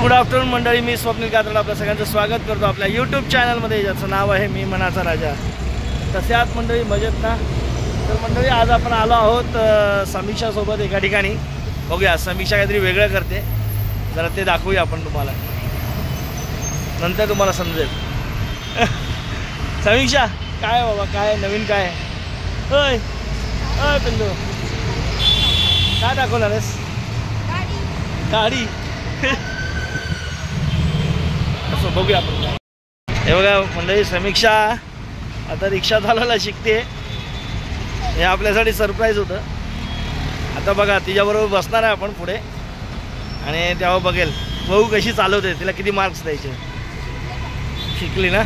Good afternoon मंडळी, मी स्वप्नील कात्रड आपल्या सगळ्यांचं स्वागत करतो आपल्या यूट्यूब चॅनलमध्ये, ज्याचं नाव आहे मी मनाचा राजा. तसे आत मंडळी मजेत ना. तर मंडळी आज आपण आलो आहोत समीक्षासोबत एका ठिकाणी. बघूया समीक्षा काहीतरी वेगळं करते, जरा ते दाखवूया आपण तुम्हाला, नंतर तुम्हाला समजेल. समीक्षा काय बाबा, काय नवीन काय? होय होय पिल्लू, काय दाखवणार आहेस? गाडी. असं बघूया आपण. हे बघा मंडळी, समीक्षा आता रिक्षा चालवायला शिकते. हे आपल्यासाठी सरप्राईज होतं. आता बघा तिच्याबरोबर बसणार आहे आपण पुढे, आणि तेव्हा बघेल भाऊ कशी चालवते, तिला किती मार्क्स द्यायचे. शिकली ना.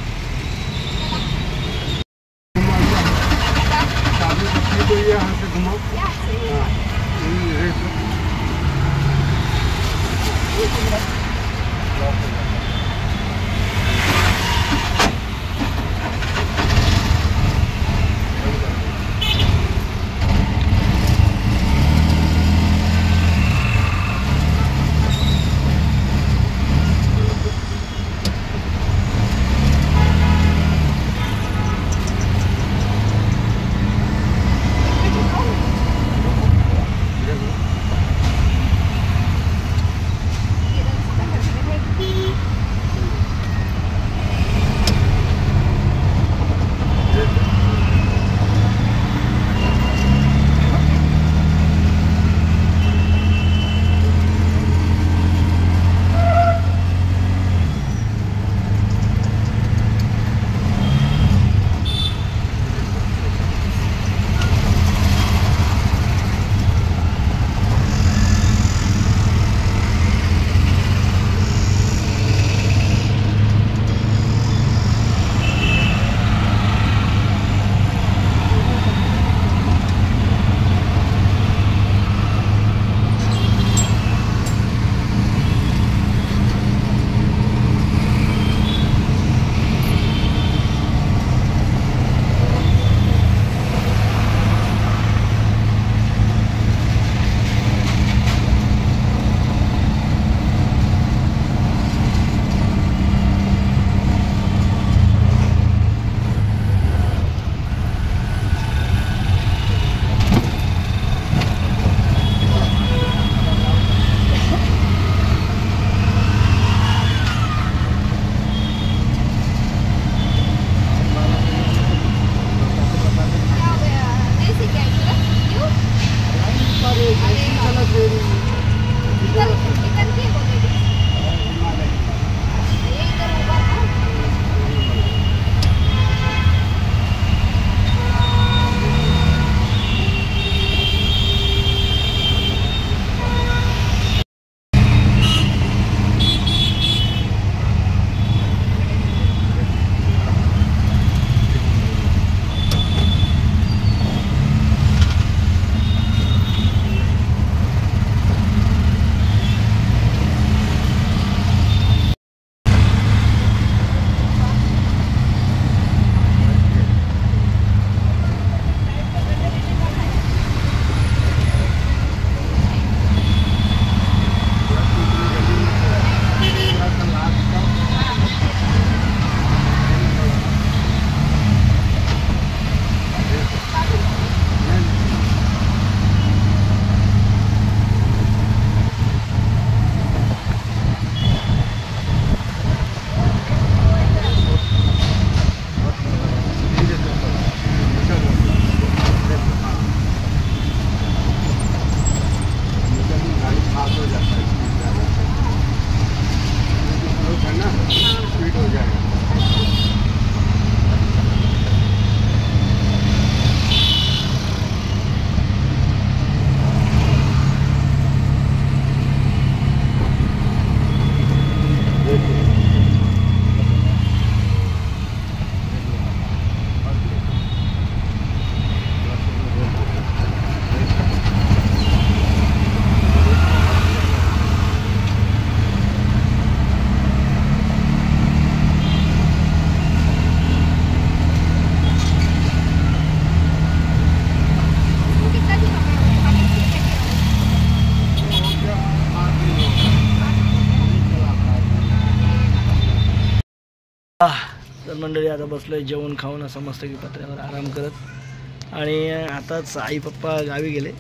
तर मंडळी आता बसलो आहे जेवण खाऊन असं मस्तपैकी पत्र्यावर आराम करत. आणि आताच आई पप्पा गावी गेले.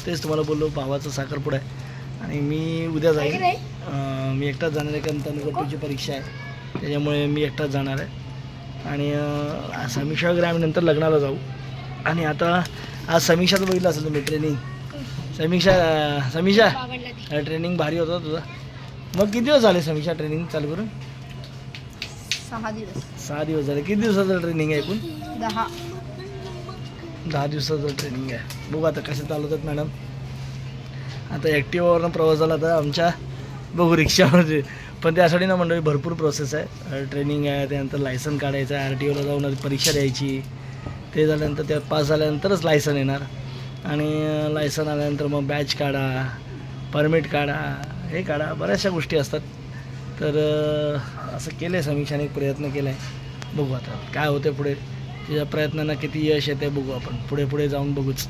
तेच तुम्हाला बोललो भावाचा साखरपुडा आहे आणि मी उद्या जाईल. मी एकटाच जाणार आहे कारण तनुगट्टूची परीक्षा आहे त्याच्यामुळे मी एकटाच जाणार आहे. आणि समीक्षा वगैरे आम्ही नंतर लग्नाला जाऊ. आणि आता आज समीक्षाचं बघितलं असेल तुम्ही ट्रेनिंग. समीक्षा ट्रेनिंग भारी होता तुझा. मग किती दिवस झाले समीक्षा ट्रेनिंग चालू करून? 6 दिवस झाले. किती दिवसाचं ट्रेनिंग आहे एकूण? 10 दिवसाचं ट्रेनिंग आहे. बघू आता कसे चालवतात मॅडम. आता ॲक्टिवावरनं प्रवास झाला तर आमच्या बघू रिक्षावर. पण त्यासाठी ना मंडळी भरपूर प्रोसेस आहे. ट्रेनिंग आहे, त्यानंतर लायसन काढायचं आहे, RTOला जाऊन परीक्षा द्यायची. ते झाल्यानंतर त्यात पास झाल्यानंतरच लायसन येणार. आणि लायसन आल्यानंतर मग बॅच काढा, परमिट काढा, हे काढा, बऱ्याचशा गोष्टी असतात. तर असं केलं आहे समीक्षाने, एक प्रयत्न केला आहे. बघू आता काय होते पुढे. त्याच्या प्रयत्नांना किती यश येते बघू आपण. पुढे पुढे जाऊन बघूच.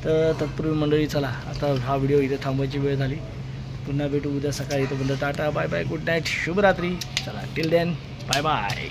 तर तत्पूर्वी मंडळी चला आता हा व्हिडिओ इथे थांबवायची वेळ झाली. पुन्हा भेटू उद्या सकाळी. तोपर्यंत tata bye bye good night शुभरात्री. चला टिल देन बाय बाय.